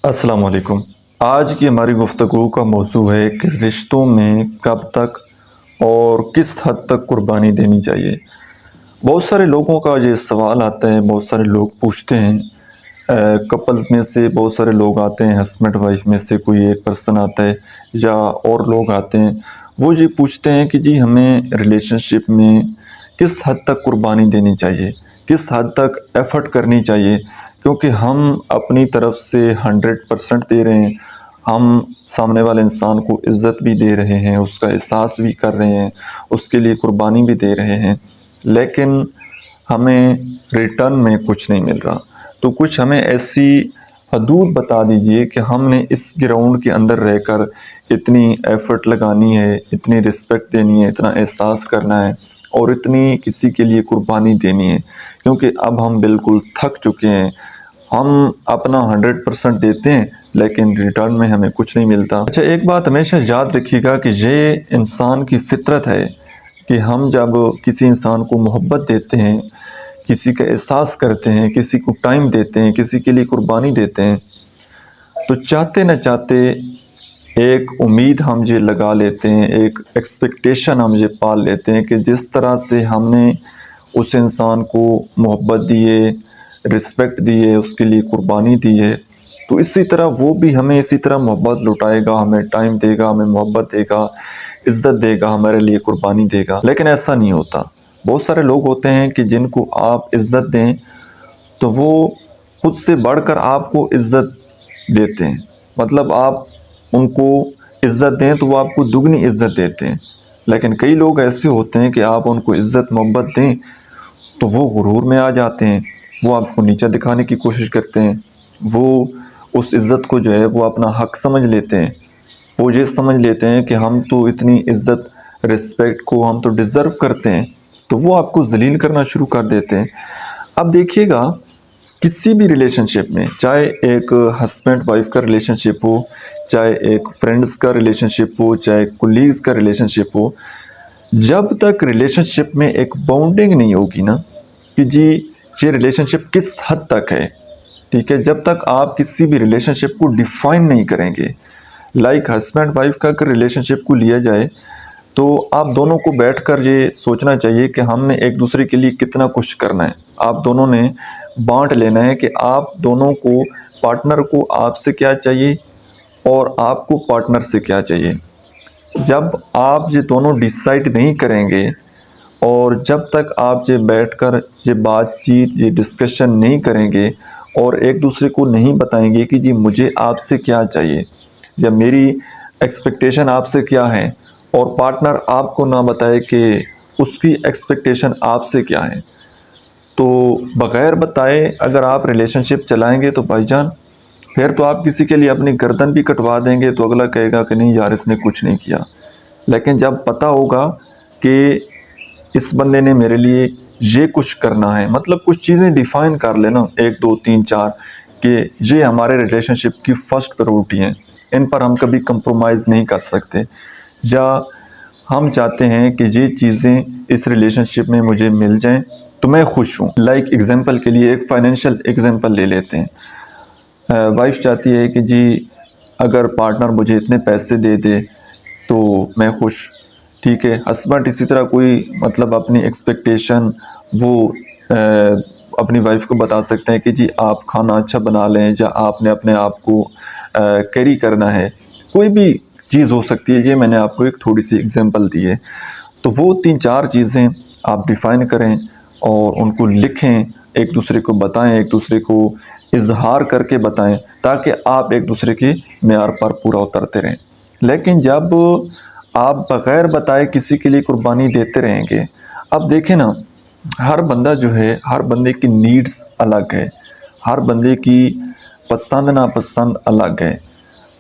السلام علیکم۔ آج کی ہماری گفتگو کا موضوع ہے کہ رشتوں میں کب تک اور کس حد تک قربانی دینی چاہیے۔ بہت سارے لوگوں کا یہ سوال آتا ہے، بہت سارے لوگ پوچھتے ہیں، کپلز میں سے بہت سارے لوگ آتے ہیں، ہسبینڈ وائف میں سے کوئی ایک پرسن آتا ہے یا اور لوگ آتے ہیں، وہ یہ پوچھتے ہیں کہ جی ہمیں ریلیشن شپ میں کس حد تک قربانی دینی چاہیے، کس حد تک ایفرٹ کرنی چاہیے، کیونکہ ہم اپنی طرف سے 100% دے رہے ہیں، ہم سامنے والے انسان کو عزت بھی دے رہے ہیں، اس کا احساس بھی کر رہے ہیں، اس کے لیے قربانی بھی دے رہے ہیں، لیکن ہمیں ریٹرن میں کچھ نہیں مل رہا۔ تو کچھ ہمیں ایسی حدود بتا دیجئے کہ ہم نے اس گراؤنڈ کے اندر رہ کر اتنی ایفرٹ لگانی ہے، اتنی رسپیکٹ دینی ہے، اتنا احساس کرنا ہے اور اتنی کسی کے لیے قربانی دینی ہے، کیونکہ اب ہم بالکل تھک چکے ہیں۔ ہم اپنا 100% دیتے ہیں لیکن ریٹرن میں ہمیں کچھ نہیں ملتا۔ اچھا، ایک بات ہمیشہ یاد رکھیے گا کہ یہ انسان کی فطرت ہے کہ ہم جب کسی انسان کو محبت دیتے ہیں، کسی کا احساس کرتے ہیں، کسی کو ٹائم دیتے ہیں، کسی کے لیے قربانی دیتے ہیں، تو چاہتے نہ چاہتے ایک امید ہم یہ لگا لیتے ہیں، ایک ایکسپیکٹیشن ہم یہ پال لیتے ہیں کہ جس طرح سے ہم نے اس انسان کو محبت دیے، رسپیکٹ دیے، اس کے لیے قربانی دی ہے، تو اسی طرح وہ بھی ہمیں اسی طرح محبت لوٹائے گا، ہمیں ٹائم دے گا، ہمیں محبت دے گا، عزت دے گا، ہمارے لیے قربانی دے گا۔ لیکن ایسا نہیں ہوتا۔ بہت سارے لوگ ہوتے ہیں کہ جن کو آپ عزت دیں تو وہ خود سے بڑھ کر آپ کو عزت دیتے ہیں، مطلب آپ ان کو عزت دیں تو وہ آپ کو دگنی عزت دیتے ہیں۔ لیکن کئی لوگ ایسے ہوتے ہیں کہ آپ ان کو عزت محبت دیں تو وہ غرور میں آ جاتے ہیں، وہ آپ کو نیچا دکھانے کی کوشش کرتے ہیں، وہ اس عزت کو جو ہے وہ اپنا حق سمجھ لیتے ہیں، وہ یہ سمجھ لیتے ہیں کہ ہم تو اتنی عزت رسپیکٹ کو ہم تو ڈیزرو کرتے ہیں، تو وہ آپ کو ذلیل کرنا شروع کر دیتے ہیں۔ اب دیکھیے گا کسی بھی ریلیشن شپ میں، چاہے ایک ہسبینڈ وائف کا ریلیشن شپ ہو، چاہے ایک فرینڈز کا ریلیشن شپ ہو، چاہے کولیگز کا ریلیشن شپ ہو، جب تک ریلیشن شپ میں ایک باؤنڈنگ نہیں ہوگی نا کہ جی یہ ریلیشن شپ کس حد تک ہے، ٹھیک ہے، جب تک آپ کسی بھی ریلیشن شپ کو ڈیفائن نہیں کریں گے، لائک ہسبینڈ وائف کا اگر ریلیشن شپ کو لیا جائے تو آپ دونوں کو بیٹھ کر یہ سوچنا چاہیے کہ ہم نے ایک دوسرے کے لیے کتنا کچھ کرنا ہے۔ آپ دونوں نے بانٹ لینا ہے کہ آپ دونوں کو، پارٹنر کو آپ سے کیا چاہیے اور آپ کو پارٹنر سے کیا چاہیے۔ جب آپ یہ دونوں ڈیسائیڈ نہیں کریں گے اور جب تک آپ یہ بیٹھ کر یہ بات چیت، یہ ڈسکشن نہیں کریں گے اور ایک دوسرے کو نہیں بتائیں گے کہ جی مجھے آپ سے کیا چاہیے، جب میری ایکسپیکٹیشن آپ سے کیا ہے، اور پارٹنر آپ کو نہ بتائے کہ اس کی ایکسپیکٹیشن آپ سے کیا ہے، تو بغیر بتائے اگر آپ ریلیشن شپ چلائیں گے تو بھائی جان پھر تو آپ کسی کے لیے اپنی گردن بھی کٹوا دیں گے تو اگلا کہے گا کہ نہیں یار اس نے کچھ نہیں کیا۔ لیکن جب پتہ ہوگا کہ اس بندے نے میرے لیے یہ کچھ کرنا ہے، مطلب کچھ چیزیں ڈیفائن کر لینا، 1 2 3 4، کہ یہ ہمارے ریلیشن شپ کی فرسٹ پریورٹی ہیں، ان پر ہم کبھی کمپرومائز نہیں کر سکتے، یا ہم چاہتے ہیں کہ یہ چیزیں اس ریلیشن شپ میں مجھے مل جائیں تو میں خوش ہوں۔ لائک ایگزامپل کے لیے ایک فائنینشیل ایگزامپل لے لیتے ہیں۔ وائف چاہتی ہے کہ جی اگر پارٹنر مجھے اتنے پیسے دے دے تو میں خوش، ٹھیک ہے۔ ہسبینڈ اسی طرح کوئی مطلب اپنی ایکسپیکٹیشن وہ اپنی وائف کو بتا سکتے ہیں کہ جی آپ کھانا اچھا بنا لیں، یا آپ نے اپنے آپ کو کیری کرنا ہے، کوئی بھی چیز ہو سکتی ہے، یہ میں نے آپ کو ایک تھوڑی سی ایگزامپل دی ہے۔ تو وہ 3 4 چیزیں آپ ڈیفائن کریں اور ان کو لکھیں، ایک دوسرے کو بتائیں، ایک دوسرے کو اظہار کر کے بتائیں، تاکہ آپ ایک دوسرے کے معیار پر پورا اترتے رہیں۔ لیکن جب آپ بغیر بتائے کسی کے لیے قربانی دیتے رہیں گے، اب دیکھیں نا، ہر بندہ جو ہے، ہر بندے کی نیڈز الگ ہے، ہر بندے کی پسند ناپسند الگ ہے۔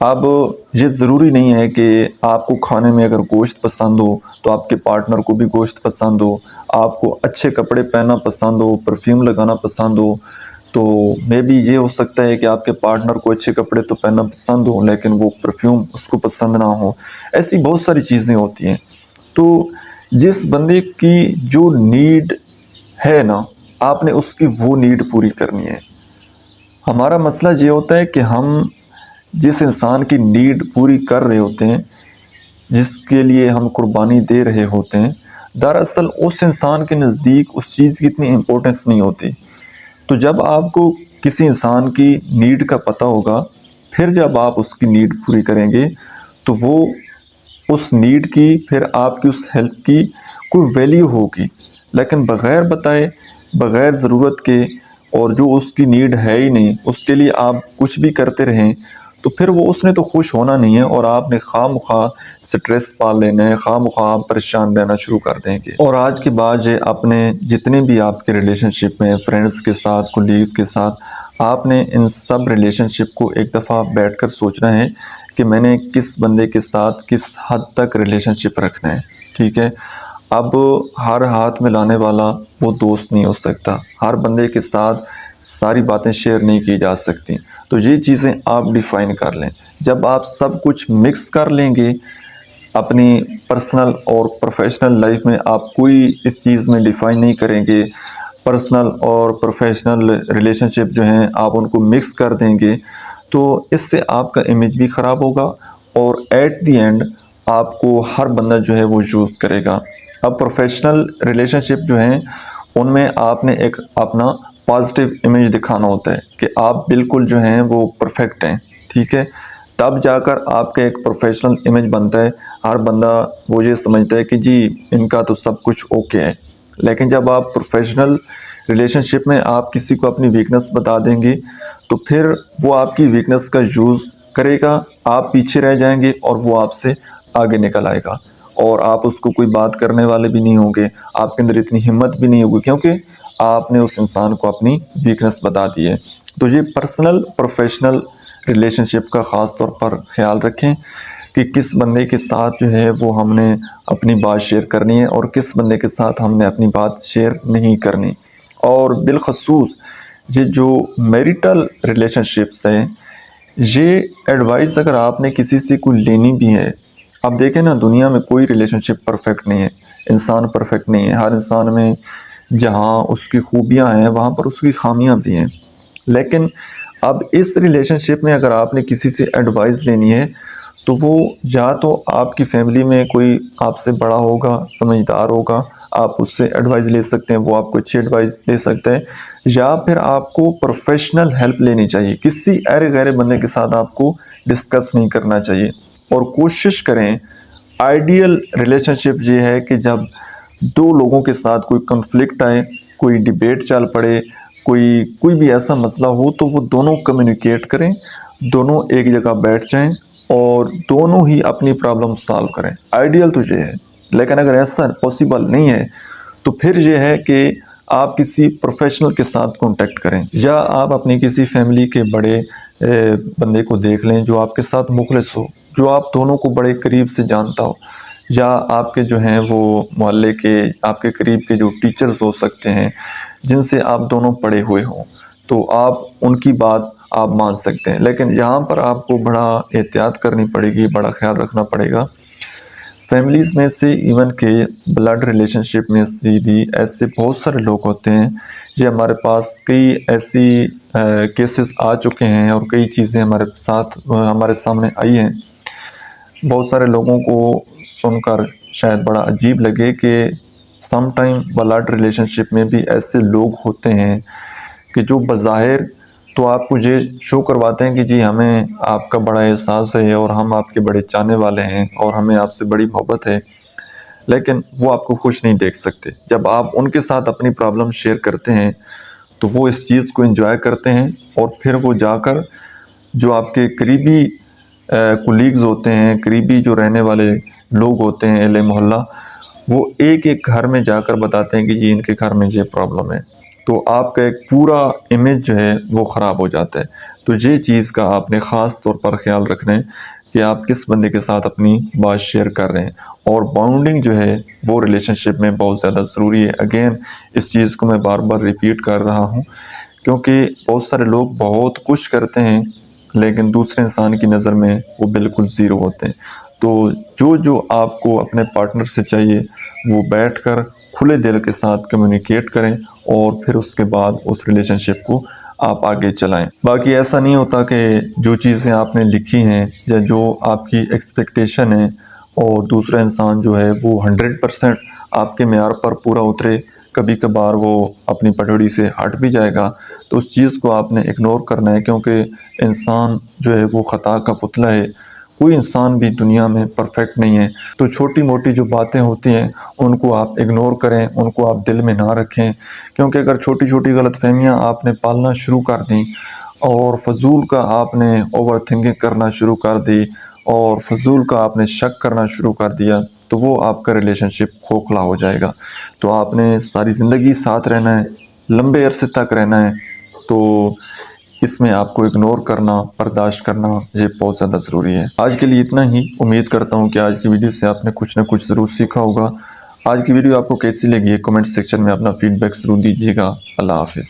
اب یہ ضروری نہیں ہے کہ آپ کو کھانے میں اگر گوشت پسند ہو تو آپ کے پارٹنر کو بھی گوشت پسند ہو، آپ کو اچھے کپڑے پہننا پسند ہو، پرفیوم لگانا پسند ہو، تو میں بھی یہ ہو سکتا ہے کہ آپ کے پارٹنر کو اچھے کپڑے تو پہننا پسند ہو لیکن وہ پرفیوم اس کو پسند نہ ہو۔ ایسی بہت ساری چیزیں ہوتی ہیں۔ تو جس بندے کی جو نیڈ ہے نا، آپ نے اس کی وہ نیڈ پوری کرنی ہے۔ ہمارا مسئلہ یہ ہوتا ہے کہ ہم جس انسان کی نیڈ پوری کر رہے ہوتے ہیں، جس کے لیے ہم قربانی دے رہے ہوتے ہیں، دراصل اس انسان کے نزدیک اس چیز کی اتنی امپورٹنس نہیں ہوتی۔ تو جب آپ کو کسی انسان کی نیڈ کا پتہ ہوگا، پھر جب آپ اس کی نیڈ پوری کریں گے تو وہ اس نیڈ کی، پھر آپ کی اس ہیلپ کی کوئی ویلیو ہوگی۔ لیکن بغیر بتائے، بغیر ضرورت کے، اور جو اس کی نیڈ ہے ہی نہیں، اس کے لیے آپ کچھ بھی کرتے رہیں تو پھر وہ اس نے تو خوش ہونا نہیں ہے، اور آپ نے خواہ مخواہ سٹریس پال لینا ہے، خواہ مخواہ پریشان رہنا شروع کر دیں گے۔ اور آج کے بعد یہ اپنے جتنے بھی آپ کے ریلیشن شپ میں، فرینڈز کے ساتھ، کولیگز کے ساتھ، آپ نے ان سب ریلیشن شپ کو ایک دفعہ بیٹھ کر سوچنا ہے کہ میں نے کس بندے کے ساتھ کس حد تک ریلیشن شپ رکھنا ہے، ٹھیک ہے؟ اب ہر ہاتھ میں لانے والا وہ دوست نہیں ہو سکتا، ہر بندے کے ساتھ ساری باتیں شیئر نہیں کی جا سکتی، تو یہ چیزیں آپ ڈیفائن کر لیں۔ جب آپ سب کچھ مکس کر لیں گے اپنی پرسنل اور پروفیشنل لائف میں، آپ کوئی اس چیز میں ڈیفائن نہیں کریں گے، پرسنل اور پروفیشنل ریلیشن شپ جو ہیں آپ ان کو مکس کر دیں گے، تو اس سے آپ کا امیج بھی خراب ہوگا، اور ایٹ دی اینڈ آپ کو ہر بندہ جو ہے وہ یوز کرے گا۔ اب پروفیشنل ریلیشن شپ جو ہیں ان میں آپ نے ایک اپنا پازیٹیو امیج دکھانا ہوتا ہے کہ آپ بالکل جو ہیں وہ پرفیکٹ ہیں، ٹھیک ہے؟ تب جا کر آپ کا ایک پروفیشنل امیج بنتا ہے، ہر بندہ وہ یہ سمجھتا ہے کہ جی ان کا تو سب کچھ اوکے ہے۔ لیکن جب آپ پروفیشنل ریلیشن شپ میں آپ کسی کو اپنی ویکنس بتا دیں گے تو پھر وہ آپ کی ویکنس کا یوز کرے گا، آپ پیچھے رہ جائیں گے اور وہ آپ سے آگے نکل آئے گا، اور آپ اس کو کوئی بات کرنے والے بھی نہیں ہوں گے، آپ کے اندر اتنی ہمت بھی نہیں ہوگی، کیونکہ آپ نے اس انسان کو اپنی ویکنس بتا دی ہے۔ تو یہ پرسنل پروفیشنل ریلیشن شپ کا خاص طور پر خیال رکھیں کہ کس بندے کے ساتھ جو ہے وہ ہم نے اپنی بات شیئر کرنی ہے اور کس بندے کے ساتھ ہم نے اپنی بات شیئر نہیں کرنی۔ اور بالخصوص یہ جو میریٹل ریلیشن شپس ہیں، یہ ایڈوائز اگر آپ نے کسی سے کوئی لینی بھی ہے، اب دیکھیں نا، دنیا میں کوئی ریلیشن شپ پرفیکٹ نہیں ہے، انسان پرفیکٹ نہیں ہے، ہر انسان میں جہاں اس کی خوبیاں ہیں وہاں پر اس کی خامیاں بھی ہیں۔ لیکن اب اس ریلیشن شپ میں اگر آپ نے کسی سے ایڈوائز لینی ہے تو وہ یا تو آپ کی فیملی میں کوئی آپ سے بڑا ہوگا، سمجھدار ہوگا، آپ اس سے ایڈوائز لے سکتے ہیں، وہ آپ کو اچھی ایڈوائز دے سکتا ہے، یا پھر آپ کو پروفیشنل ہیلپ لینی چاہیے، کسی ایرے غیرے بندے کے ساتھ آپ کو ڈسکس نہیں کرنا چاہیے۔ اور کوشش کریں، آئیڈیل ریلیشن شپ یہ ہے کہ جب دو لوگوں کے ساتھ کوئی کنفلکٹ آئے، کوئی ڈیبیٹ چل پڑے، کوئی بھی ایسا مسئلہ ہو تو وہ دونوں کمیونیکیٹ کریں، دونوں ایک جگہ بیٹھ جائیں اور دونوں ہی اپنی پرابلم سالو کریں۔ آئیڈیل تو یہ ہے، لیکن اگر ایسا پاسبل نہیں ہے تو پھر یہ ہے کہ آپ کسی پروفیشنل کے ساتھ کانٹیکٹ کریں، یا آپ اپنی کسی فیملی کے بڑے بندے کو دیکھ لیں جو آپ کے ساتھ مخلص ہو، جو آپ دونوں کو بڑے قریب سے جانتا ہو، یا آپ کے جو ہیں وہ محلے کے، آپ کے قریب کے جو ٹیچرز ہو سکتے ہیں جن سے آپ دونوں پڑھے ہوئے ہوں، تو آپ ان کی بات آپ مان سکتے ہیں۔ لیکن یہاں پر آپ کو بڑا احتیاط کرنی پڑے گی، بڑا خیال رکھنا پڑے گا۔ فیملیز میں سے، ایون کہ بلڈ ریلیشن شپ میں سے بھی ایسے بہت سارے لوگ ہوتے ہیں، جو ہمارے پاس کئی ایسی کیسز آ چکے ہیں اور کئی چیزیں ہمارے سامنے آئی ہیں۔ بہت سارے لوگوں کو سن کر شاید بڑا عجیب لگے کہ سم ٹائم بلڈ ریلیشن شپ میں بھی ایسے لوگ ہوتے ہیں کہ جو بظاہر تو آپ کو یہ شو کرواتے ہیں کہ جی ہمیں آپ کا بڑا احساس ہے اور ہم آپ کے بڑے چاہنے والے ہیں اور ہمیں آپ سے بڑی محبت ہے، لیکن وہ آپ کو خوش نہیں دیکھ سکتے۔ جب آپ ان کے ساتھ اپنی پرابلم شیئر کرتے ہیں تو وہ اس چیز کو انجوائے کرتے ہیں، اور پھر وہ جا کر جو آپ کے قریبی کولیگز ہوتے ہیں، قریبی جو رہنے والے لوگ ہوتے ہیں اہل محلہ، وہ ایک ایک گھر میں جا کر بتاتے ہیں کہ جی ان کے گھر میں یہ پرابلم ہے، تو آپ کا ایک پورا امیج جو ہے وہ خراب ہو جاتا ہے۔ تو یہ چیز کا آپ نے خاص طور پر خیال رکھنا ہے کہ آپ کس بندے کے ساتھ اپنی بات شیئر کر رہے ہیں، اور باؤنڈنگ جو ہے وہ ریلیشن شپ میں بہت زیادہ ضروری ہے۔ اگین اس چیز کو میں بار بار ریپیٹ کر رہا ہوں، کیونکہ بہت سارے لوگ بہت کچھ کرتے ہیں لیکن دوسرے انسان کی نظر میں وہ بالکل زیرو ہوتے ہیں۔ تو جو آپ کو اپنے پارٹنر سے چاہیے وہ بیٹھ کر کھلے دل کے ساتھ کمیونیکیٹ کریں، اور پھر اس کے بعد اس ریلیشن شپ کو آپ آگے چلائیں۔ باقی ایسا نہیں ہوتا کہ جو چیزیں آپ نے لکھی ہیں یا جو آپ کی ایکسپیکٹیشن ہے اور دوسرا انسان جو ہے وہ 100% آپ کے معیار پر پورا اترے، کبھی کبھار وہ اپنی پٹڑی سے ہٹ بھی جائے گا تو اس چیز کو آپ نے اگنور کرنا ہے، کیونکہ انسان جو ہے وہ خطا کا پتلا ہے، کوئی انسان بھی دنیا میں پرفیکٹ نہیں ہے۔ تو چھوٹی موٹی جو باتیں ہوتی ہیں ان کو آپ اگنور کریں، ان کو آپ دل میں نہ رکھیں، کیونکہ اگر چھوٹی چھوٹی غلط فہمیاں آپ نے پالنا شروع کر دیں اور فضول کا آپ نے اوور تھنکنگ کرنا شروع کر دی اور فضول کا آپ نے شک کرنا شروع کر دیا تو وہ آپ کا ریلیشن شپ کھوکھلا ہو جائے گا۔ تو آپ نے ساری زندگی ساتھ رہنا ہے، لمبے عرصے تک رہنا ہے، تو اس میں آپ کو اگنور کرنا، برداشت کرنا یہ بہت زیادہ ضروری ہے۔ آج کے لیے اتنا ہی، امید کرتا ہوں کہ آج کی ویڈیو سے آپ نے کچھ نہ کچھ ضرور سیکھا ہوگا۔ آج کی ویڈیو آپ کو کیسی لگی ہے کمنٹ سیکشن میں اپنا فیڈ بیک ضرور دیجیے گا۔ اللہ حافظ۔